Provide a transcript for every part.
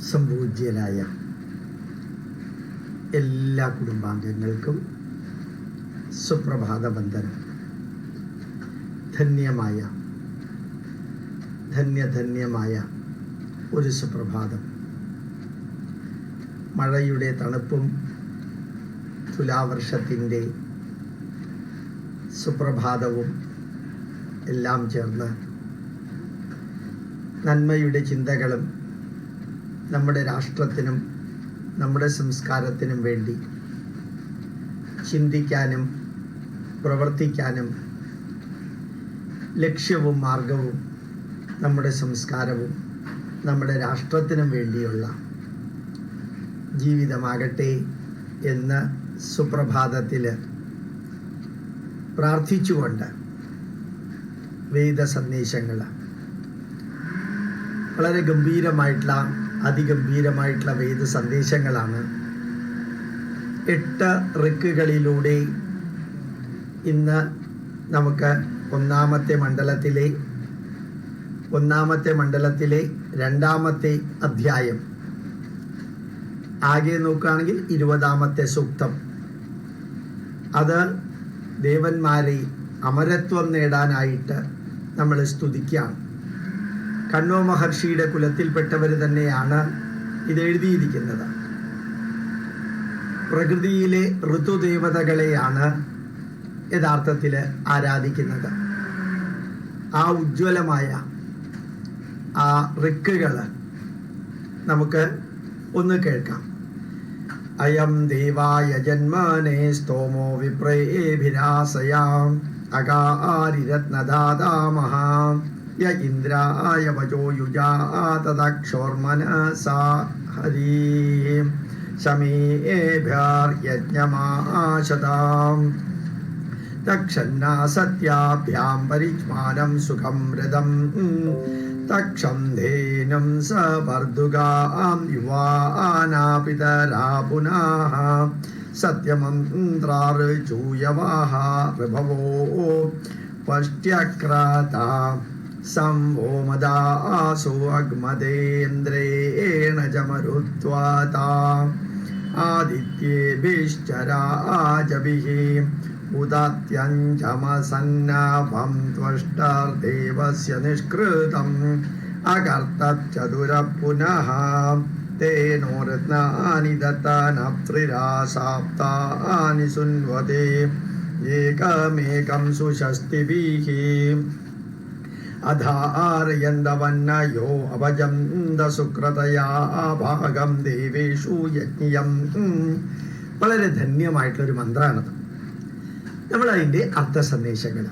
സംപൂജ്യരായ എല്ലാ കുടുംബാംഗങ്ങൾക്കും സുപ്രഭാത വന്ദനം. ധന്യമായ ഒരു സുപ്രഭാതം. മഴയുടെ തണുപ്പും തുലാവർഷത്തിൻ്റെ സുപ്രഭാതവും എല്ലാം ചേർന്ന് നന്മയുടെ ചിന്തകളും നമ്മുടെ രാഷ്ട്രത്തിനും നമ്മുടെ സംസ്കാരത്തിനും വേണ്ടി ചിന്തിക്കാനും പ്രവർത്തിക്കാനും ലക്ഷ്യവും മാർഗവും നമ്മുടെ സംസ്കാരവും നമ്മുടെ രാഷ്ട്രത്തിനും വേണ്ടിയുള്ള ജീവിതമാകട്ടെ എന്ന് സുപ്രഭാതത്തിൽ പ്രാർത്ഥിച്ചുകൊണ്ട് വേദ സന്ദേശങ്ങൾ വളരെ അതിഗംഭീരമായിട്ടുള്ള വേദ സന്ദേശങ്ങളാണ് 8 റിക്കുകളിലൂടെ ഇന്ന് നമുക്ക് ഒന്നാമത്തെ മണ്ഡലത്തിലെ 2ാമത്തെ അധ്യായം ആകെ നോക്കുകയാണെങ്കിൽ 20ാമത്തെ സൂക്തം. അത് ദേവന്മാരെ അമരത്വം നേടാനായിട്ട് നമ്മൾ സ്തുതിക്കുകയാണ്. കണ്വ മഹർഷിയുടെ കുലത്തിൽപ്പെട്ടവർ തന്നെയാണ് ഇത് എഴുതിയിരിക്കുന്നത്. പ്രകൃതിയിലെ ഋതുദേവതകളെയാണ് യഥാർത്ഥത്തിൽ ആരാധിക്കുന്നത്. ആ ഉജ്ജ്വലമായ ആ റിക്കുകൾ നമുക്ക് ഒന്ന് കേൾക്കാം. അയം ദേവായ ജന്മനേ സ്തോമോ വിപ്രേഭിരാസയാം അകാരിരത്നദാതാമഹ യ ഇന്ദ്രായ വജോ യുജാതദക്ഷോർമനസാ ഹരീം ശമേഭ്യർയജ്ഞമാശതാം തക്ഷന്നാ സത്യാഭ്യാം പരിജ്മാനം സുഖം രഥം തക്ഷം ധേനും സവർദ്ധുകാം യുവാനാപിതരാ പുനഃ സത്യമന്ത്രാർചൂയവാഹ ഋഭവോ പഷ്ട്യക്രാതാ സംവോമദാസോ അഗ്മദേന്ദ്രേണ ജമരുത്വാതാ ആദിത്യേഭിശ്ചരാജഭിഃ ഉദാത്യഞ്ചമസന്നാഭം ത്വഷ്ടാർദേവസ്യ നിഷ്കൃതം അകർത്തച്ചതുരഃ പുനഃ തേനോ രത്നാനി ദത്താനപ്ത്രിരാസാപ്താനി സുൻവതേ ഏകമേകം സുഷസ്തിഭിഃ അധാരയന്തവന്നയോ അഭജന്ത സുക്രതയാ ഭാഗം ദേവേഷു യജ്ഞം. വളരെ ധന്യമായിട്ടുള്ളൊരു മന്ത്രമാണത്. നമ്മളതിൻ്റെ അർത്ഥസന്ദേശങ്ങൾ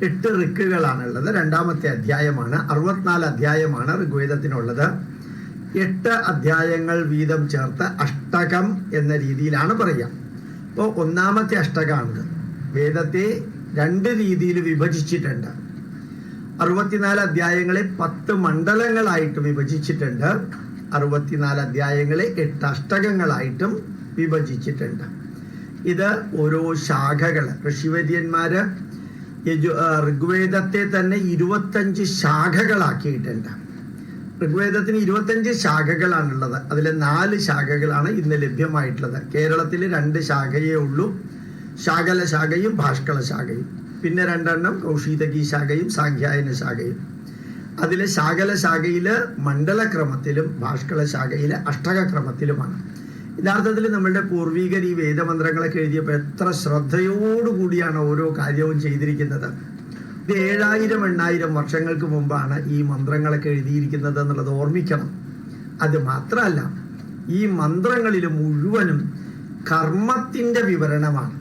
8 റിക്കുകളാണുള്ളത്. 2ാമത്തെ അധ്യായമാണ്. 64 അധ്യായമാണ് ഋഗ്വേദത്തിനുള്ളത്. 8 അധ്യായങ്ങൾ വീതം ചേർത്ത് അഷ്ടകം എന്ന രീതിയിലാണ് പറയുക. അപ്പോൾ 1ാമത്തെ അഷ്ടകമാണിത്. വേദത്തെ 2 രീതിയിൽ വിഭജിച്ചിട്ടുണ്ട്. 64 അധ്യായങ്ങളെ 10 മണ്ഡലങ്ങളായിട്ട് വിഭജിച്ചിട്ടുണ്ട്. 64 അധ്യായങ്ങളെ 8 അഷ്ടകങ്ങളായിട്ടും വിഭജിച്ചിട്ടുണ്ട്. ഇത് ഓരോ ശാഖകൾ ഋഷിവര്യന്മാര് ഋഗ്വേദത്തെ തന്നെ 25 ശാഖകളാക്കിയിട്ടുണ്ട്. ഋഗ്വേദത്തിന് 25 ശാഖകളാണുള്ളത്. അതിൽ 4 ശാഖകളാണ് ഇന്ന് ലഭ്യമായിട്ടുള്ളത്. കേരളത്തിൽ 2 ശാഖയേ ഉള്ളൂ. ശാകല ശാഖയും ഭാഷ്കള ശാഖയും. പിന്നെ 2 കൗശീതകി ശാഖയും സാഖ്യായന ശാഖയും. അതിലെ ശാകല ശാഖയിൽ മണ്ഡലക്രമത്തിലും ഭാഷ്കള ശാഖയിൽ അഷ്ടകക്രമത്തിലുമാണ്. യഥാർത്ഥത്തിൽ നമ്മളുടെ പൂർവികർ ഈ വേദമന്ത്രങ്ങളൊക്കെ എഴുതിയപ്പോൾ എത്ര ശ്രദ്ധയോടുകൂടിയാണ് ഓരോ കാര്യവും ചെയ്തിരിക്കുന്നത്. ഇത് 7000-8000 വർഷങ്ങൾക്ക് മുമ്പാണ് ഈ മന്ത്രങ്ങളൊക്കെ എഴുതിയിരിക്കുന്നത് എന്നുള്ളത് ഓർമ്മിക്കണം. അത് മാത്രമല്ല, ഈ മന്ത്രങ്ങളിൽ മുഴുവനും കർമ്മത്തിൻ്റെ വിവരണമാണ്.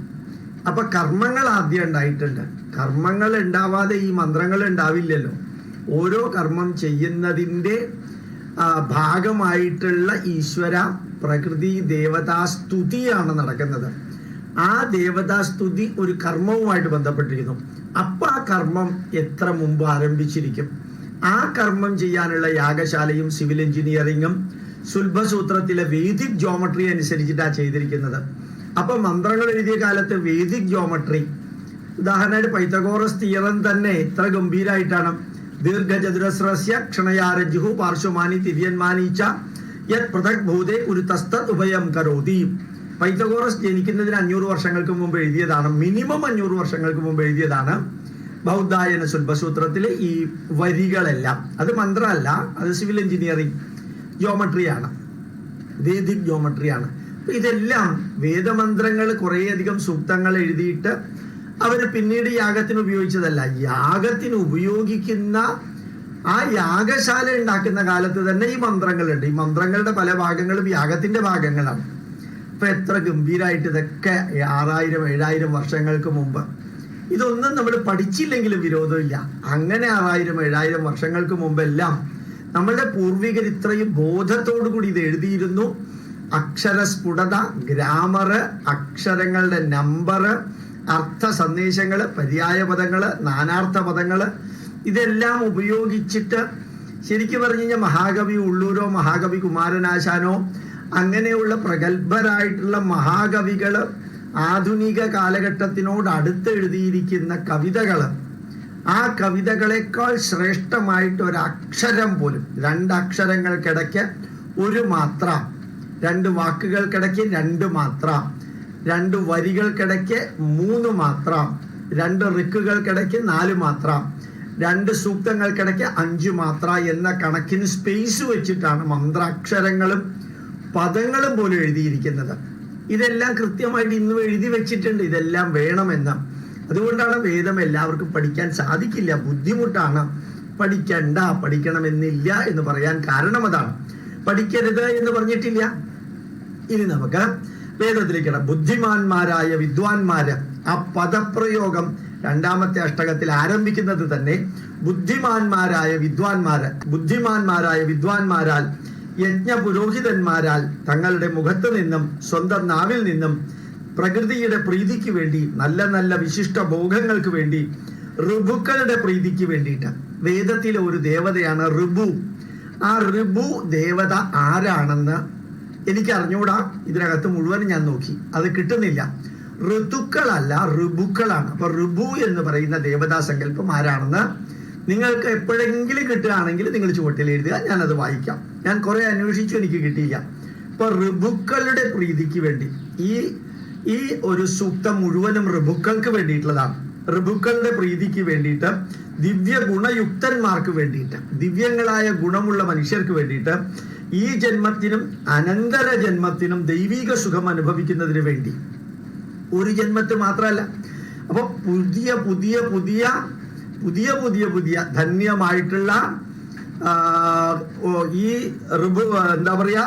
അപ്പൊ കർമ്മങ്ങൾ ആദ്യം ഉണ്ടായിട്ടുണ്ട്. കർമ്മങ്ങൾ ഉണ്ടാവാതെ ഈ മന്ത്രങ്ങൾ ഉണ്ടാവില്ലല്ലോ. ഓരോ കർമ്മം ചെയ്യുന്നതിൻ്റെ ഭാഗമായിട്ടുള്ള ഈശ്വര പ്രകൃതി ദേവതാസ്തുതിയാണ് നടക്കുന്നത്. ആ ദേവതാസ്തുതി ഒരു കർമ്മവുമായിട്ട് ബന്ധപ്പെട്ടിരിക്കുന്നു. അപ്പൊ ആ കർമ്മം എത്ര മുമ്പ് ആരംഭിച്ചിരിക്കും? ആ കർമ്മം ചെയ്യാനുള്ള യാഗശാലയും സിവിൽ എഞ്ചിനീയറിങ്ങും സുൽഭസൂത്രത്തിലെ വേദിക് ജോമെട്രി അനുസരിച്ചിട്ടാണ് ചെയ്തിരിക്കുന്നത്. അപ്പൊ മന്ത്രങ്ങൾ എഴുതിയ കാലത്ത് വേദിക് ജോമെട്രി, ഉദാഹരണമായിട്ട് പൈത്തഗോറസ് തിയറം തന്നെ എത്ര ഗംഭീരമായിട്ടാണ് ദീർഘചതുരസ്രസ്യ ക്ഷണയാരജുഹു പാർശ്വമാനി തിര്യന്മാനീച്ച യത് പൃഥക് ഭൂതേ കുരുതസ്തത് ഉഭയം കരോതി. പൈതഗോറസ് ജനിക്കുന്നതിന് 500 വർഷങ്ങൾക്ക് മുമ്പ് എഴുതിയതാണ്, മിനിമം 500 വർഷങ്ങൾക്ക് മുമ്പ് എഴുതിയതാണ് ബൗദ്ധായന ശുൽബസൂത്രത്തിലെ ഈ വരികളെല്ലാം. അത് മന്ത്രമല്ല, അത് സിവിൽ എഞ്ചിനീയറിംഗ് ജോമെട്രിയാണ്, വേദിക് ജോമെട്രിയാണ്. ഇതെല്ലാം വേദമന്ത്രങ്ങൾ കുറേയധികം സൂക്തങ്ങൾ എഴുതിയിട്ട് അവര് പിന്നീട് യാഗത്തിന് ഉപയോഗിച്ചതല്ല. യാഗത്തിന് ഉപയോഗിക്കുന്ന ആ യാഗശാല ഉണ്ടാക്കുന്ന കാലത്ത് തന്നെ ഈ മന്ത്രങ്ങളുണ്ട്. ഈ മന്ത്രങ്ങളുടെ പല ഭാഗങ്ങളും യാഗത്തിന്റെ ഭാഗങ്ങളാണ്. ഇപ്പൊ എത്ര ഗംഭീരമായിട്ട് ഇതൊക്കെ 6000 7000 വർഷങ്ങൾക്ക് മുമ്പ് ഇതൊന്നും നമ്മൾ പഠിച്ചില്ലെങ്കിലും വിരോധമില്ല. അങ്ങനെ 6000 7000 വർഷങ്ങൾക്ക് മുമ്പെല്ലാം നമ്മളുടെ പൂർവികർ ഇത്രയും ബോധത്തോടു കൂടി ഇത് എഴുതിയിരുന്നു. അക്ഷരസ്ഫുടത, ഗ്രാമറ്, അക്ഷരങ്ങളുടെ നമ്പറ്, അർത്ഥ സന്ദേശങ്ങള്, പര്യായ പദങ്ങള്, നാനാർത്ഥ പദങ്ങള്, ഇതെല്ലാം ഉപയോഗിച്ചിട്ട് ശരിക്കും പറഞ്ഞു കഴിഞ്ഞാൽ മഹാകവി ഉള്ളൂരോ മഹാകവി കുമാരനാശാനോ അങ്ങനെയുള്ള പ്രഗത്ഭരായിട്ടുള്ള മഹാകവികള് ആധുനിക കാലഘട്ടത്തിനോട് അടുത്ത് എഴുതിയിരിക്കുന്ന കവിതകള്, ആ കവിതകളെക്കാൾ ശ്രേഷ്ഠമായിട്ട് ഒരു അക്ഷരം പോലും, 2 അക്ഷരങ്ങൾക്കിടയ്ക്ക് 1 മാത്ര, 2 വാക്കുകൾക്കിടയ്ക്ക് 2 മാത്ര, 2 വരികൾക്കിടയ്ക്ക് 3 മാത്ര, 2 ഋക്കുകൾക്കിടയ്ക്ക് 4 മാത്ര, 2 സൂക്തങ്ങൾക്കിടയ്ക്ക് 5 മാത്ര എന്ന കണക്കിന് സ്പേസ് വെച്ചിട്ടാണ് മന്ത്രാക്ഷരങ്ങളും പദങ്ങളും പോലും എഴുതിയിരിക്കുന്നത്. ഇതെല്ലാം കൃത്യമായിട്ട് ഇന്നും എഴുതി വെച്ചിട്ടുണ്ട്. ഇതെല്ലാം വേണമെന്ന്. അതുകൊണ്ടാണ് വേദം എല്ലാവർക്കും പഠിക്കാൻ സാധിക്കില്ല, ബുദ്ധിമുട്ടാണ്. പഠിക്കണമെന്നില്ല എന്ന് പറയാൻ കാരണം അതാണ്. പഠിക്കരുത് എന്ന് പറഞ്ഞിട്ടില്ല. ഇനി നമുക്ക് വേദത്തിലേക്കാണ്. ബുദ്ധിമാന്മാരായ വിദ്വാൻമാര്, ആ പദപ്രയോഗം 2ാമത്തെ അഷ്ടകത്തിൽ ആരംഭിക്കുന്നത് തന്നെ ബുദ്ധിമാന്മാരായ വിദ്വാൻമാരാൽ യജ്ഞ പുരോഹിതന്മാരാൽ തങ്ങളുടെ മുഖത്ത് നിന്നും സ്വന്തം നാവിൽ നിന്നും പ്രകൃതിയുടെ പ്രീതിക്ക് വേണ്ടി, നല്ല നല്ല വിശിഷ്ട ഭോഗങ്ങൾക്ക് വേണ്ടി, ഋഭുക്കളുടെ പ്രീതിക്ക് വേണ്ടിയിട്ട്. വേദത്തിലെ ഒരു ദേവതയാണ് ഋഭു. ആ ഋഭു ദേവത ആരാണെന്ന് എനിക്ക് അറിഞ്ഞൂടാ. ഇതിനകത്ത് മുഴുവൻ ഞാൻ നോക്കി, അത് കിട്ടുന്നില്ല. ഋതുക്കളല്ല, ഋഭുക്കളാണ്. അപ്പൊ ഋഭു എന്ന് പറയുന്ന ദേവതാ സങ്കല്പം ആരാണെന്ന് നിങ്ങൾക്ക് എപ്പോഴെങ്കിലും കിട്ടുകയാണെങ്കിൽ നിങ്ങൾ ചുവട്ടിൽ എഴുതുക, ഞാനത് വായിക്കാം. ഞാൻ കുറെ അന്വേഷിച്ചു, എനിക്ക് കിട്ടിയില്ല. ഇപ്പൊ ഋഭുക്കളുടെ പ്രീതിക്ക് വേണ്ടി ഈ ഒരു സൂക്തം മുഴുവനും ഋഭുക്കൾക്ക് വേണ്ടിയിട്ടുള്ളതാണ്. ഋഭുക്കളുടെ പ്രീതിക്ക് വേണ്ടിയിട്ട്, ദിവ്യ ഗുണയുക്തന്മാർക്ക് വേണ്ടിയിട്ട്, ദിവ്യങ്ങളായ ഗുണമുള്ള മനുഷ്യർക്ക് വേണ്ടിയിട്ട്, ഈ ജന്മത്തിനും അനന്തര ജന്മത്തിനും ദൈവിക സുഖം അനുഭവിക്കുന്നതിന് വേണ്ടി, ഒരു ജന്മത്തിൽ മാത്രമല്ല. അപ്പൊ പുതിയ പുതിയ പുതിയ പുതിയ പുതിയ പുതിയ ധന്യമായിട്ടുള്ള ഈ എന്താ പറയാ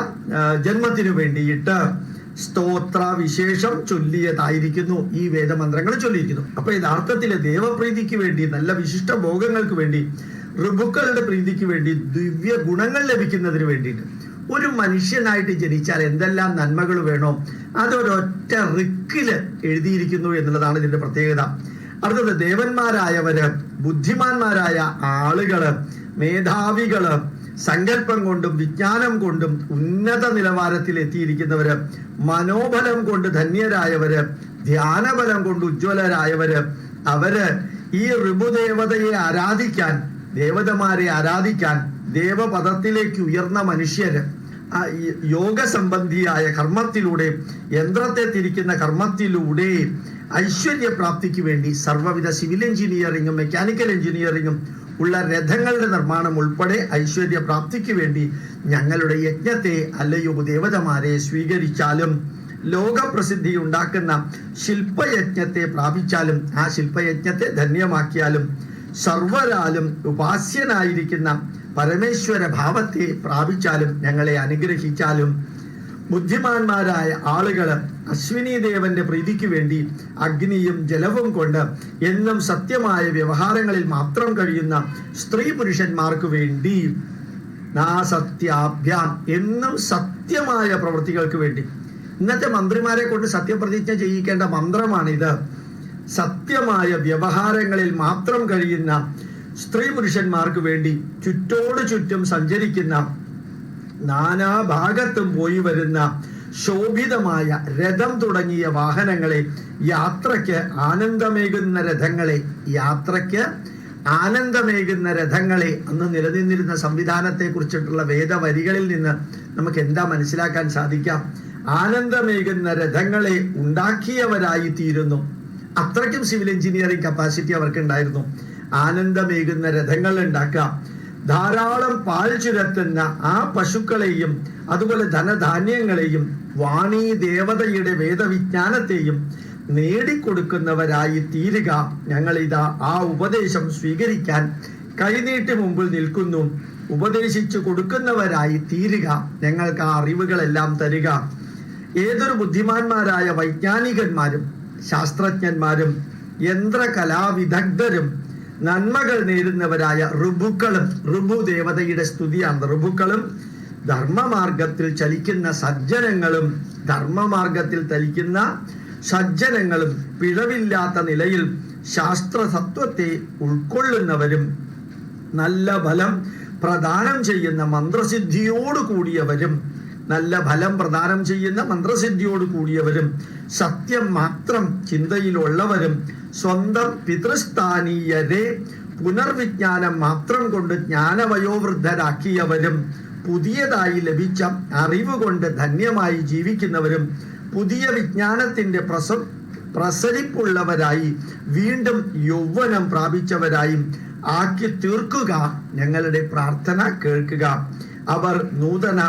ജന്മത്തിനു വേണ്ടിയിട്ട് സ്തോത്ര വിശേഷം ചൊല്ലിയതായിരിക്കുന്നു. ഈ വേദമന്ത്രങ്ങൾ ചൊല്ലിയിരിക്കുന്നു. അപ്പൊ യഥാർത്ഥത്തില് ദേവപ്രീതിക്ക് വേണ്ടി, നല്ല വിശിഷ്ട ഭോഗങ്ങൾക്ക് വേണ്ടി, ഋഭുക്കളുടെ പ്രീതിക്ക് വേണ്ടി, ദിവ്യ ഗുണങ്ങൾ ലഭിക്കുന്നതിന് വേണ്ടിയിട്ട് ഒരു മനുഷ്യനായിട്ട് ജനിച്ചാൽ എന്തെല്ലാം നന്മകൾ വേണോ അതൊരൊറ്റ ഋക്കില് എഴുതിയിരിക്കുന്നു എന്നുള്ളതാണ് ഇതിന്റെ പ്രത്യേകത. അടുത്തത് ദേവന്മാരായവര്, ബുദ്ധിമാന്മാരായ ആളുകള്, മേധാവികള്, സങ്കല്പം കൊണ്ടും വിജ്ഞാനം കൊണ്ടും ഉന്നത നിലവാരത്തിൽ എത്തിയിരിക്കുന്നവര്, മനോബലം കൊണ്ട് ധന്യരായവര്, ധ്യാനബലം കൊണ്ട് ഉജ്ജ്വലരായവര്, അവര് ഈ ഋഭുദേവതയെ ആരാധിക്കാൻ, ദേവതമാരെ ആരാധിക്കാൻ ദേവപദത്തിലേക്ക് ഉയർന്ന മനുഷ്യര് യോഗസംബന്ധിയായ കർമ്മത്തിലൂടെ, യന്ത്രത്തെ തിരിക്കുന്ന കർമ്മത്തിലൂടെ ഐശ്വര്യപ്രാപ്തിക്ക് വേണ്ടി സർവ്വവിധ സിവിൽ എഞ്ചിനീയറിംഗും മെക്കാനിക്കൽ എഞ്ചിനീയറിംഗും ഉള്ള രഥങ്ങളുടെ നിർമ്മാണം ഉൾപ്പെടെ ഐശ്വര്യപ്രാപ്തിക്ക് വേണ്ടി ഞങ്ങളുടെ യജ്ഞത്തെ അല്ലയോ ദേവതമാരെ സ്വീകരിച്ചാലും, ലോകപ്രസിദ്ധി ഉണ്ടാക്കുന്ന ശില്പയജ്ഞത്തെ പ്രാപിച്ചാലും, ആ ശില്പയജ്ഞത്തെ ധന്യമാക്കിയാലും, സർവരാലും ഉപാസ്യനായിരിക്കുന്ന പരമേശ്വര ഭാവത്തെ പ്രാപിച്ചാലും, ഞങ്ങളെ അനുഗ്രഹിച്ചാലും, ബുദ്ധിമാന്മാരായ ആളുകള് അശ്വിനി ദേവന്റെ പ്രീതിക്ക് വേണ്ടി അഗ്നിയും ജലവും കൊണ്ട് എന്നും സത്യമായ വ്യവഹാരങ്ങളിൽ മാത്രം കഴിയുന്ന സ്ത്രീ പുരുഷന്മാർക്ക് വേണ്ടി സത്യാഭ്യാം എന്നും സത്യമായ പ്രവൃത്തികൾക്ക് വേണ്ടി. ഇന്നത്തെ മന്ത്രിമാരെ കൊണ്ട് സത്യപ്രതിജ്ഞ ചെയ്യിക്കേണ്ട മന്ത്രമാണിത്. സത്യമായ വ്യവഹാരങ്ങളിൽ മാത്രം കഴിയുന്ന സ്ത്രീ പുരുഷന്മാർക്ക് വേണ്ടി ചുറ്റോട് ചുറ്റും സഞ്ചരിക്കുന്ന, നാനാഭാഗത്തും പോയി വരുന്ന ശോഭിതമായ രഥം തുടങ്ങിയ വാഹനങ്ങളെ, യാത്രയ്ക്ക് ആനന്ദമേകുന്ന രഥങ്ങളെ, അന്ന് നിലനിന്നിരുന്ന സംവിധാനത്തെ കുറിച്ചിട്ടുള്ള വേദവരികളിൽ നിന്ന് നമുക്ക് എന്താ മനസ്സിലാക്കാൻ സാധിക്കാം? ആനന്ദമേകുന്ന രഥങ്ങളെ ഉണ്ടാക്കിയവരായി തീരുന്നു. അത്രയ്ക്കും സിവിൽ എഞ്ചിനീയറിംഗ് കപ്പാസിറ്റി അവർക്ക് ഉണ്ടായിരുന്നു. ആനന്ദമേകുന്ന രഥങ്ങൾ ഉണ്ടാക്കാം. ധാരാളം പാൽ ചുരത്തുന്ന ആ പശുക്കളെയും അതുപോലെ ധനധാന്യങ്ങളെയും വാണി ദേവതയുടെ വേദവിജ്ഞാനത്തെയും നേടിക്കൊടുക്കുന്നവരായി തീരുക. ഞങ്ങൾ ഇതാ ആ ഉപദേശം സ്വീകരിക്കാൻ കൈനീട്ടി മുമ്പിൽ നിൽക്കുന്നു. ഉപദേശിച്ചു കൊടുക്കുന്നവരായി തീരുക. ഞങ്ങൾക്ക് ആ അറിവുകളെല്ലാം തരിക. ഏതൊരു ബുദ്ധിമാന്മാരായ വൈജ്ഞാനികന്മാരും ശാസ്ത്രജ്ഞന്മാരും യന്ത്രകലാവിദഗ്ധരും നന്മകൾ നേരുന്നവരായ ഋഭുക്കളും, ഋഭു ദേവതയുടെ സ്തുതിയാണ്, ഋഭുക്കളും ധർമ്മമാർഗത്തിൽ ചലിക്കുന്ന സജ്ജനങ്ങളും, ധർമ്മമാർഗത്തിൽ ചലിക്കുന്ന സജ്ജനങ്ങളും പിഴവില്ലാത്ത നിലയിൽ ശാസ്ത്രതത്വത്തെ ഉൾക്കൊള്ളുന്നവരും നല്ല ഫലം പ്രദാനം ചെയ്യുന്ന മന്ത്രസിദ്ധിയോട് കൂടിയവരും, നല്ല ഫലം പ്രദാനം ചെയ്യുന്ന മന്ത്രസിദ്ധിയോട് കൂടിയവരും, സത്യം മാത്രം ചിന്തയിലുള്ളവരും, സ്വന്തം പിതൃസ്ഥാനീയരെ പുനർവിജ്ഞാനം മാത്രം കൊണ്ട് ജ്ഞാനവയോവൃദ്ധരാക്കിയവരും, പുതിയതായി ലഭിച്ച അറിവ് കൊണ്ട് ധന്യമായി ജീവിക്കുന്നവരും, പുതിയ വിജ്ഞാനത്തിന്റെ പ്രസരിപ്പുള്ളവരായി വീണ്ടും യൗവനം പ്രാപിച്ചവരായും ആക്കി തീർക്കുക. ഞങ്ങളുടെ പ്രാർത്ഥന കേൾക്കുക. അവർ നൂതന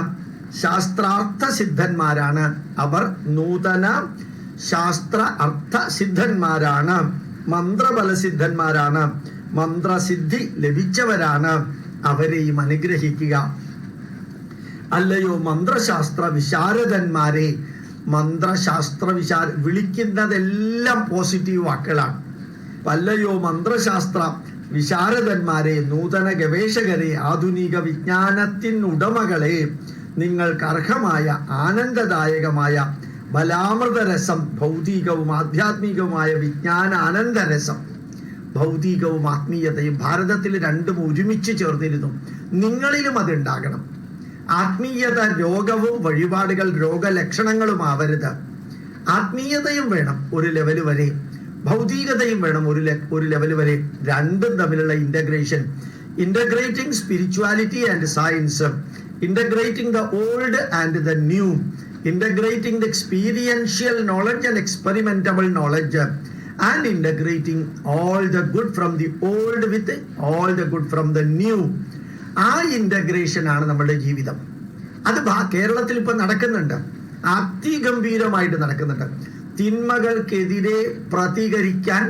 ശാസ്ത്രാർത്ഥ സിദ്ധന്മാരാണ്. അവർ നൂതന ശാസ്ത്ര അർത്ഥ സിദ്ധന്മാരാണ്. മന്ത്രബല സിദ്ധന്മാരാണ്. മന്ത്രസിദ്ധി ലഭിച്ചവരാണ്. അവരെയും അനുഗ്രഹിക്കുക. അല്ലയോ മന്ത്രശാസ്ത്ര വിശാരദന്മാരെ, മന്ത്രശാസ്ത്ര വിളിക്കുന്നതെല്ലാം പോസിറ്റീവ് വാക്കുകളാണ്. അല്ലയോ മന്ത്രശാസ്ത്ര വിശാരദന്മാരെ, നൂതന ഗവേഷകരെ, ആധുനിക വിജ്ഞാനത്തിനുടമകളെ, നിങ്ങൾക്ക് അർഹമായ ആനന്ദദായകമായ ബലാമൃതരസം, ഭൗതികവും ആധ്യാത്മികവുമായ വിജ്ഞാന ആനന്ദരസം, ഭൗതികവും ആത്മീയതയും ഭാരതത്തിൽ രണ്ടും ഒരുമിച്ച് ചേർന്നിരുന്നു. നിങ്ങളിലും അതുണ്ടാകണം. ആത്മീയത രോഗവും വഴിപാടുകൾ രോഗലക്ഷണങ്ങളും ആവരുത്. ആത്മീയതയും വേണം ഒരു ലെവല് വരെ, ഭൗതികതയും വേണം ഒരു ലെവൽ വരെ. രണ്ടും തമ്മിലുള്ള integrating spirituality and science, integrating the old and the new, integrating the experiential knowledge and experimentable knowledge, and integrating all the good from the old with all the good from the new. ആ integration ആണ് നമ്മുടെ ജീവിതം. അത് കേരളത്തിൽ ഇപ്പൊ നടക്കുന്നുണ്ട്, അതിഗംഭീരമായിട്ട് നടക്കുന്നുണ്ട്. തിന്മകൾക്കെതിരെ പ്രതികരിക്കാൻ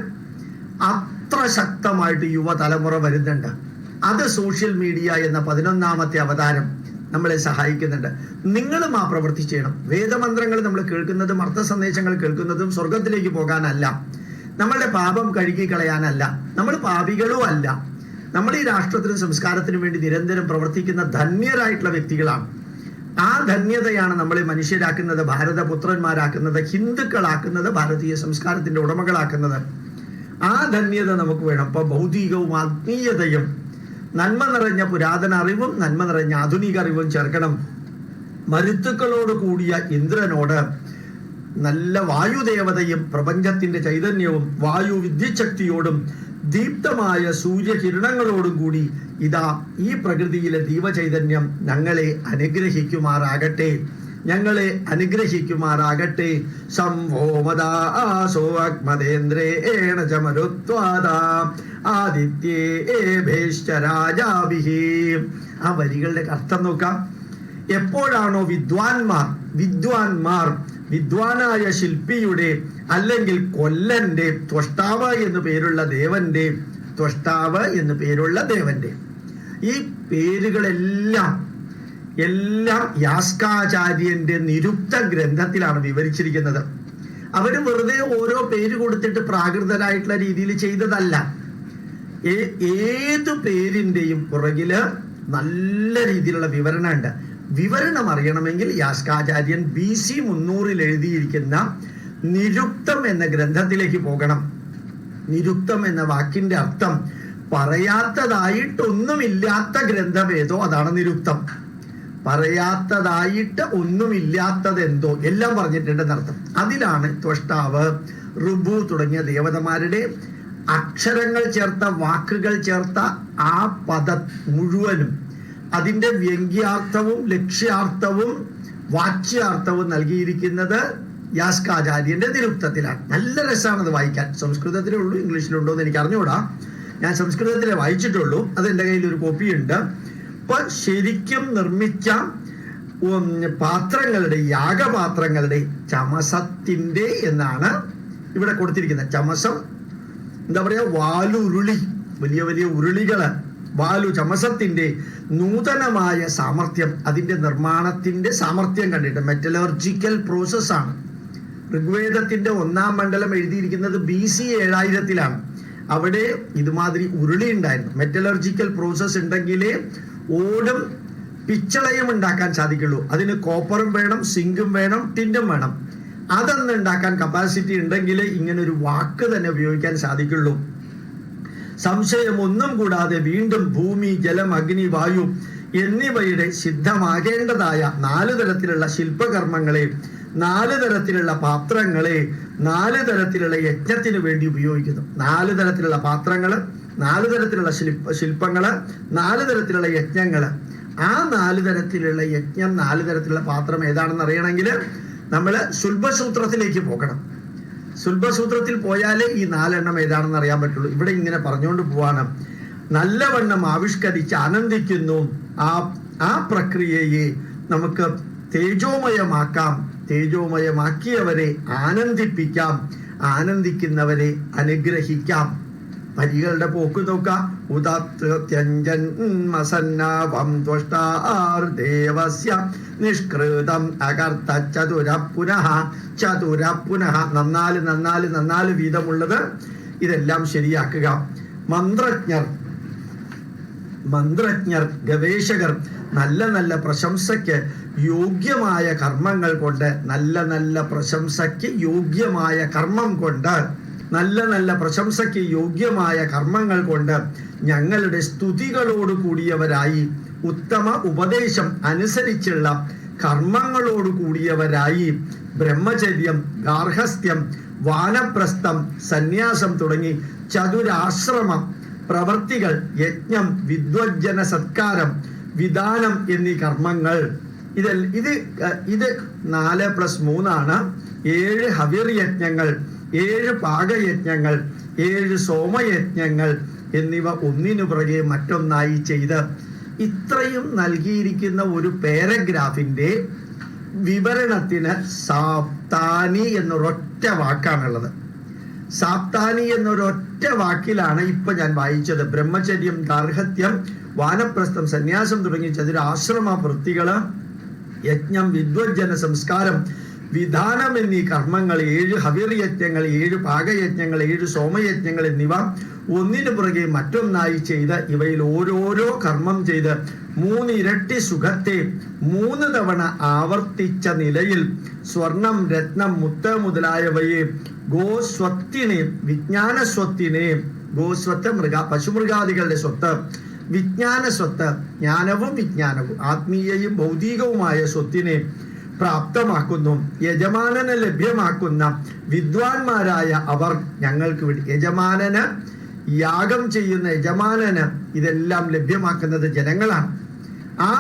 അത്ര ശക്തമായിട്ട് യുവതലമുറ വരുന്നുണ്ട്. അത് സോഷ്യൽ മീഡിയ എന്ന 11ാമത്തെ അവതാരം നമ്മളെ സഹായിക്കുന്നുണ്ട്. നിങ്ങളും ആ പ്രവൃത്തി ചെയ്യണം. വേദമന്ത്രങ്ങൾ നമ്മൾ കേൾക്കുന്നതും അർത്ഥ സന്ദേശങ്ങൾ കേൾക്കുന്നതും സ്വർഗത്തിലേക്ക് പോകാനല്ല, നമ്മളുടെ പാപം കഴുകി കളയാനല്ല. നമ്മൾ പാപികളും അല്ല. നമ്മൾ ഈ രാഷ്ട്രത്തിനും സംസ്കാരത്തിനും വേണ്ടി നിരന്തരം പ്രവർത്തിക്കുന്ന ധന്യരായിട്ടുള്ള വ്യക്തികളാണ്. ആ ധന്യതയാണ് നമ്മളെ മനുഷ്യരാക്കുന്നത്, ഭാരതപുത്രന്മാരാക്കുന്നത്, ഹിന്ദുക്കളാക്കുന്നത്, ഭാരതീയ സംസ്കാരത്തിന്റെ ഉടമകളാക്കുന്നത്. ആ ധന്യത നമുക്ക് വേണം. അപ്പൊ ഭൗതികവും ആത്മീയതയും നന്മ നിറഞ്ഞ പുരാതന അറിവും നന്മ നിറഞ്ഞ ആധുനിക അറിവും ചേർക്കണം. മരുത്തുക്കളോട് കൂടിയ ഇന്ദ്രനോട് നല്ല വായുദേവതയും പ്രപഞ്ചത്തിന്റെ ചൈതന്യവും വായു വിദ്യുച്ഛക്തിയോടും ദീപ്തമായ സൂര്യകിരണങ്ങളോടും കൂടി ഇതാ ഈ പ്രകൃതിയിലെ ദീപചൈതന്യം ഞങ്ങളെ അനുഗ്രഹിക്കുമാറാകട്ടെ, ഞങ്ങളെ അനുഗ്രഹിക്കുമാറാകട്ടെ. സംഭോമദാസോ അഗ്മതേന്ദ്രേണ ചമരുത്വാദാ ആദിത്യേഭേശ്ചരാജാഭിഹി. ആ വരികളുടെ അർത്ഥം നോക്കാം. എപ്പോഴാണോ വിദ്വാനായ ശില്പിയുടെ അല്ലെങ്കിൽ കൊല്ലന്റെ ത്വഷ്ടാവ് എന്ന് പേരുള്ള ദേവന്റെ ഈ പേരുകളെല്ലാം യാസ്കാചാര്യന്റെ നിരുക്ത ഗ്രന്ഥത്തിലാണ് വിവരിച്ചിരിക്കുന്നത്. അവര് വെറുതെ ഓരോ പേര് കൊടുത്തിട്ട് പ്രാകൃതരായിട്ടുള്ള രീതിയിൽ ചെയ്തതല്ല. ഏതു പേരിന്റെയും പുറകില് നല്ല രീതിയിലുള്ള വിവരണം ഉണ്ട്. വിവരണം അറിയണമെങ്കിൽ യാസ്കാചാര്യൻ BC 300 എഴുതിയിരിക്കുന്ന നിരുക്തം എന്ന ഗ്രന്ഥത്തിലേക്ക് പോകണം. നിരുക്തം എന്ന വാക്കിന്റെ അർത്ഥം പറയാത്തതായിട്ടൊന്നുമില്ലാത്ത ഗ്രന്ഥം ഏതോ അതാണ് നിരുക്തം. പറയാത്തതായിട്ട് ഒന്നുമില്ലാത്തതെന്തോ എല്ലാം പറഞ്ഞിട്ടുണ്ടെന്നർത്ഥം. അതിലാണ് ത്വഷ്ടാവ്, ഋഭു തുടങ്ങിയ ദേവതമാരുടെ അക്ഷരങ്ങൾ ചേർത്ത വാക്കുകൾ ചേർത്ത ആ പദം മുഴുവനും അതിന്റെ വ്യംഗ്യാർത്ഥവും ലക്ഷ്യാർത്ഥവും വാച്യാർത്ഥവും നൽകിയിരിക്കുന്നത് യാസ്കാചാര്യന്റെ നിരുക്തത്തിലാണ്. നല്ല രസമാണത് വായിക്കാൻ. സംസ്കൃതത്തിലേ ഉള്ളൂ, ഇംഗ്ലീഷിലുണ്ടോ എന്ന് എനിക്ക് അറിഞ്ഞുകൂടാ. ഞാൻ സംസ്കൃതത്തിലേ വായിച്ചിട്ടുള്ളൂ. അത് എൻ്റെ കയ്യിൽ ഒരു കോപ്പിയുണ്ട്. അപ്പൊ ശരിക്കും നിർമ്മിച്ച പാത്രങ്ങളുടെ, യാഗപാത്രങ്ങളുടെ ചമസത്തിന്റെ എന്നാണ് ഇവിടെ കൊടുത്തിരിക്കുന്നത്. ചമസം എന്താ പറയാ, വാലുരുളി, വലിയ വലിയ ഉരുളികള്, ചമസത്തിന്റെ നൂതനമായ സാമർഥ്യം, അതിന്റെ നിർമ്മാണത്തിന്റെ സാമർഥ്യം കണ്ടിട്ട് മെറ്റലർജിക്കൽ പ്രോസസ്സാണ്. ഋഗ്വേദത്തിന്റെ 1-ാം മണ്ഡലം എഴുതിയിരിക്കുന്നത് BC 7000-ലാണ്. അവിടെ ഇതുമാതിരി ഉരുളി ഉണ്ടായിരുന്നു. മെറ്റലർജിക്കൽ പ്രോസസ് ഉണ്ടെങ്കിലേ ഓടും പിച്ചളയും ഉണ്ടാക്കാൻ സാധിക്കുള്ളൂ. അതിന് കോപ്പറും വേണം, സിങ്കും വേണം, ടിന്നും വേണം. അതൊന്നും ഉണ്ടാക്കാൻ കപ്പാസിറ്റി ഉണ്ടെങ്കിൽ ഇങ്ങനെ ഒരു വാക്ക് തന്നെ ഉപയോഗിക്കാൻ സാധിക്കുള്ളൂ. സംശയം ഒന്നും കൂടാതെ വീണ്ടും ഭൂമി, ജലം, അഗ്നി, വായു എന്നിവയുടെ സിദ്ധമാകേണ്ടതായ 4 തരത്തിലുള്ള ശില്പകർമ്മങ്ങളെ, 4 തരത്തിലുള്ള പാത്രങ്ങളെ 4 തരത്തിലുള്ള യജ്ഞത്തിന് വേണ്ടി ഉപയോഗിക്കുന്നു. 4 തരത്തിലുള്ള പാത്രങ്ങള്, 4 തരത്തിലുള്ള ശില്പങ്ങള്, 4 തരത്തിലുള്ള യജ്ഞങ്ങള്. ആ 4 തരത്തിലുള്ള യജ്ഞം, 4 തരത്തിലുള്ള പാത്രം ഏതാണെന്ന് അറിയണമെങ്കിൽ നമ്മൾ ശുൽബസൂത്രത്തിലേക്ക് പോകണം. ശുൽബസൂത്രത്തിൽ പോയാലേ ഈ 4 എണ്ണം ഏതാണെന്ന് അറിയാൻ പറ്റുള്ളൂ. ഇവിടെ ഇങ്ങനെ പറഞ്ഞുകൊണ്ട് പോവാണ്. നല്ലവണ്ണം ആവിഷ്കരിച്ച് ആനന്ദിക്കുന്നു. ആ പ്രക്രിയയെ നമുക്ക് തേജോമയമാക്കാം. തേജോമയമാക്കിയവരെ ആനന്ദിപ്പിക്കാം, ആനന്ദിക്കുന്നവരെ അനുഗ്രഹിക്കാം. വരികളുടെ പോക്ക് നോക്കാം. ഉദാത്യഞ്ജന്മസന്നാവം ത്വഷ്ടാർദേവസ്യ നിഷ്കൃതം അകർത്ത ചതുര പുനഃ 4 വീതമുള്ളത് ഇതെല്ലാം ശരിയാക്കുക. മന്ത്രജ്ഞർ, ഗവേഷകർ നല്ല പ്രശംസയ്ക്ക് യോഗ്യമായ കർമ്മങ്ങൾ കൊണ്ട്, നല്ല പ്രശംസയ്ക്ക് യോഗ്യമായ കർമ്മം കൊണ്ട്, നല്ല പ്രശംസയ്ക്ക് യോഗ്യമായ കർമ്മങ്ങൾ കൊണ്ട് ഞങ്ങളുടെ സ്തുതികളോട് കൂടിയവരായി, ഉത്തമ ഉപദേശം അനുസരിച്ചുള്ള കർമ്മങ്ങളോട് കൂടിയവരായി ബ്രഹ്മചര്യം, ഗാർഹസ്ഥ്യം, വാനപ്രസ്ഥം, സന്യാസം തുടങ്ങി ചതുരാശ്രമം പ്രവർത്തികൾ, യജ്ഞം, വിദ്വജ്ജന സത്കാരം, വിധാനം എന്നീ കർമ്മങ്ങൾ, ഇത് 4+3 7 ഹവിർ യജ്ഞങ്ങൾ, 7 പാകയജ്ഞങ്ങൾ, 7 സോമയജ്ഞങ്ങൾ എന്നിവ ഒന്നിനു പുറകെ മറ്റൊന്നായി ചെയ്ത് ഇത്രയും നൽകിയിരിക്കുന്ന ഒരു പാരഗ്രാഫിന്റെ വിവരണത്തിന് സാപ്താനി എന്നൊരൊറ്റ വാക്കാണുള്ളത്. സാപ്താനി എന്നൊരൊറ്റ വാക്കിലാണ് ഇപ്പൊ ഞാൻ വായിച്ചത്. ബ്രഹ്മചര്യം, ഗാർഹസ്ഥ്യം, വാനപ്രസ്ഥം, സന്യാസം തുടങ്ങി ചതുരാശ്രമ വൃത്തികള്, യജ്ഞം, വിദ്വജ്ജന സംസ്കാരം, വിധാനം എന്നീ കർമ്മങ്ങൾ, 7 ഹവിർ യജ്ഞങ്ങൾ, 7 പാകയജ്ഞങ്ങൾ, 7 സോമയജ്ഞങ്ങൾ എന്നിവ ഒന്നിനു പുറകെ മറ്റൊന്നായി ചെയ്ത് ഇവയിൽ ഓരോരോ കർമ്മം ചെയ്ത് 3 ഇരട്ടി സുഖത്തെ 3 തവണ ആവർത്തിച്ച നിലയിൽ സ്വർണം, രത്നം, മുത്ത് മുതലായവയെ ഗോസ്വത്തിനെ, വിജ്ഞാനസ്വത്തിനെ, ഗോസ്വത്ത് പശുമൃഗാദികളുടെ സ്വത്ത്, വിജ്ഞാന സ്വത്ത്, ജ്ഞാനവും വിജ്ഞാനവും ആത്മീയയും ഭൗതികവുമായ സ്വത്തിനെ പ്രാപ്തമാക്കുന്നു. യജമാനന് ലഭ്യമാക്കുന്ന വിദ്വാൻമാരായ അവർ ഞങ്ങൾക്ക് വേണ്ടി, യജമാനന്, യാഗം ചെയ്യുന്ന യജമാനന് ഇതെല്ലാം ലഭ്യമാക്കുന്നത് ജനങ്ങളാണ്. ആ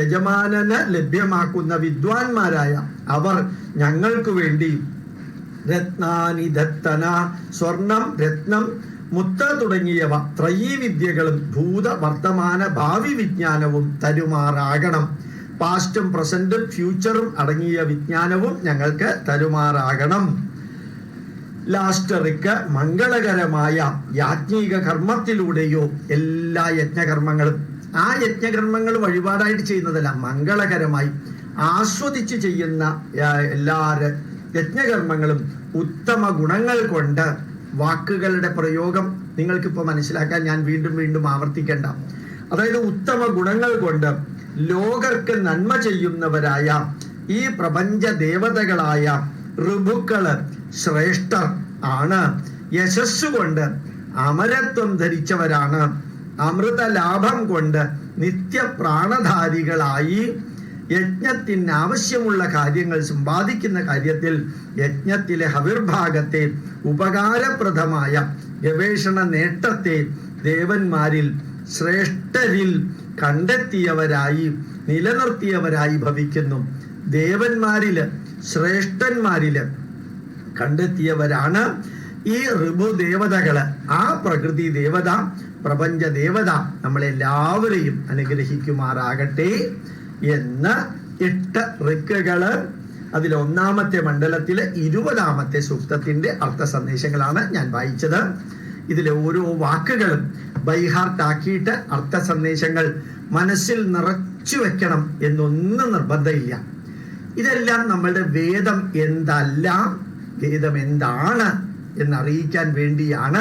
യജമാനന് ലഭ്യമാക്കുന്ന വിദ്വാൻമാരായ അവർ ഞങ്ങൾക്ക് വേണ്ടി രത്നാനി ദത്തന, സ്വർണം, രത്നം, മുത്ത് തുടങ്ങിയവ ത്രയീവിദ്യകളും ഭൂത വർത്തമാന ഭാവി വിജ്ഞാനവും തരുമാറാകണം. പാസ്റ്റും പ്രസന്റും ഫ്യൂച്ചറും അടങ്ങിയ വിജ്ഞാനവും ഞങ്ങൾക്ക് തരുമാറാകണം. ലാസ്റ്ററിക്ക് മംഗളകരമായ യാജ്ഞിക കർമ്മത്തിലൂടെയോ എല്ലാ യജ്ഞകർമ്മങ്ങളും, ആ യജ്ഞകർമ്മങ്ങൾ വഴിപാടായിട്ട് ചെയ്യുന്നതല്ല, മംഗളകരമായി ആസ്വദിച്ച് ചെയ്യുന്ന എല്ലാ യജ്ഞകർമ്മങ്ങളും ഉത്തമ ഗുണങ്ങൾ കൊണ്ട്, വാക്കുകളുടെ പ്രയോഗം നിങ്ങൾക്കിപ്പോൾ മനസ്സിലാക്കാൻ ഞാൻ വീണ്ടും ആവർത്തിക്കേണ്ട. അതായത് ഉത്തമ ഗുണങ്ങൾ കൊണ്ട് ലോകർക്ക് നന്മ ചെയ്യുന്നവരായ ഈ പ്രപഞ്ച ദേവതകളായ ഋഭുക്കള് ശ്രേഷ്ഠർ ആണ്. യശസ്സുകൊണ്ട് അമരത്വം ധരിച്ചവരാണ്. അമൃത ലാഭം കൊണ്ട് നിത്യപ്രാണധാരികളായി യജ്ഞത്തിന് ആവശ്യമുള്ള കാര്യങ്ങൾ സമ്പാദിക്കുന്ന കാര്യത്തിൽ യജ്ഞത്തിലെ ഹവിർഭാഗത്തെ, ഉപകാരപ്രദമായ ഗവേഷണ നേട്ടത്തെ ദേവന്മാരിൽ ശ്രേഷ്ഠരിൽ കണ്ടെത്തിയവരായി നിലനിർത്തിയവരായി ഭവിക്കുന്നു. ദേവന്മാരില് ശ്രേഷ്ഠന്മാരില് കണ്ടെത്തിയവരാണ് ഈ ഋഭുദേവതകള്. ആ പ്രകൃതി ദേവത, പ്രപഞ്ച ദേവത നമ്മളെല്ലാവരെയും അനുഗ്രഹിക്കുമാറാകട്ടെ എന്ന് 8 ഋക്കുകള്, അതിൽ 1-ാമത്തെ മണ്ഡലത്തിലെ 20-ാമത്തെ സൂക്തത്തിന്റെ അർത്ഥ സന്ദേശങ്ങളാണ് ഞാൻ വായിച്ചത്. ഇതിലെ ഓരോ വാക്കുകളും ബൈഹാർട്ട് ആക്കിയിട്ട് അർത്ഥ സന്ദേശങ്ങൾ മനസ്സിൽ നിറച്ചു വെക്കണം എന്നൊന്നും നിർബന്ധമില്ല. ഇതെല്ലാം നമ്മളുടെ വേദം എന്തല്ല, വേദം എന്താണ് എന്നറിയിക്കാൻ വേണ്ടിയാണ്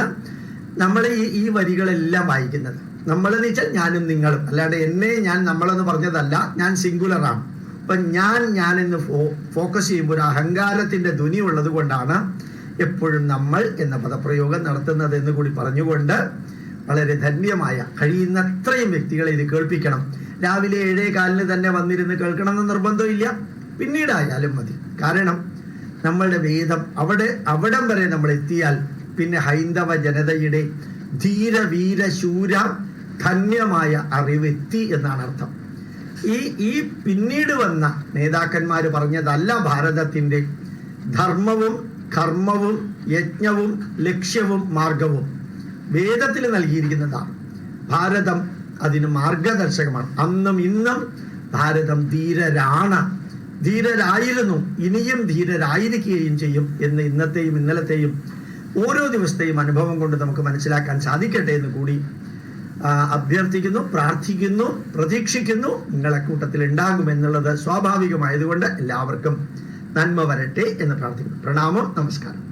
നമ്മൾ ഈ വരികളെല്ലാം വായിക്കുന്നത്. നമ്മളെന്ന് വെച്ചാൽ ഞാനും നിങ്ങളും, അല്ലാണ്ട് എന്നെ ഞാൻ നമ്മളെന്ന് പറഞ്ഞതല്ല. ഞാൻ സിംഗുലറാണ്. അപ്പൊ ഞാൻ എന്ന് ഫോക്കസ് ചെയ്യുമ്പോൾ ഒരു അഹങ്കാരത്തിന്റെ ധ്വനി ഉള്ളത് കൊണ്ടാണ് എപ്പോഴും നമ്മൾ എന്ന പദപ്രയോഗം നടത്തുന്നത് എന്ന് കൂടി പറഞ്ഞുകൊണ്ട്, വളരെ ധന്യമായ കഴിയുന്നത്രയും വ്യക്തികളെ ഇത് കേൾപ്പിക്കണം. രാവിലെ 7:15 തന്നെ വന്നിരുന്ന് കേൾക്കണമെന്ന് നിർബന്ധമില്ല, പിന്നീടായാലും മതി. കാരണം നമ്മളുടെ വേദം അവിടം വരെ നമ്മൾ എത്തിയാൽ പിന്നെ ഹൈന്ദവ ജനതയുടെ ധീര വീര ശൂര ധന്യമായ അറിവെത്തി എന്നാണ് അർത്ഥം. ഈ പിന്നീട് വന്ന നേതാക്കന്മാര് പറഞ്ഞതല്ല ഭാരതത്തിന്റെ ധർമ്മവും കർമ്മവും യജ്ഞവും ലക്ഷ്യവും മാർഗവും വേദത്തിൽ നൽകിയിരിക്കുന്നതാണ്. ഭാരതം അതിന് മാർഗദർശകമാണ്. അന്നും ഇന്നും ഭാരതം ധീരരായിരുന്നു, ഇനിയും ധീരരായിരിക്കുകയും ചെയ്യും എന്ന് ഇന്നത്തെയും ഇന്നലത്തെയും ഓരോ ദിവസത്തെയും അനുഭവം കൊണ്ട് നമുക്ക് മനസ്സിലാക്കാൻ സാധിക്കട്ടെ എന്ന് കൂടി അഭ്യർത്ഥിക്കുന്നു, പ്രാർത്ഥിക്കുന്നു, പ്രതീക്ഷിക്കുന്നു. നിങ്ങളെ കൂട്ടത്തിൽ ഉണ്ടാകുമെന്നുള്ളത് സ്വാഭാവികമായതുകൊണ്ട് എല്ലാവർക്കും നന്മ വരട്ടെ എന്ന് പ്രാർത്ഥിക്കുന്നു. പ്രണാമം, നമസ്കാരം.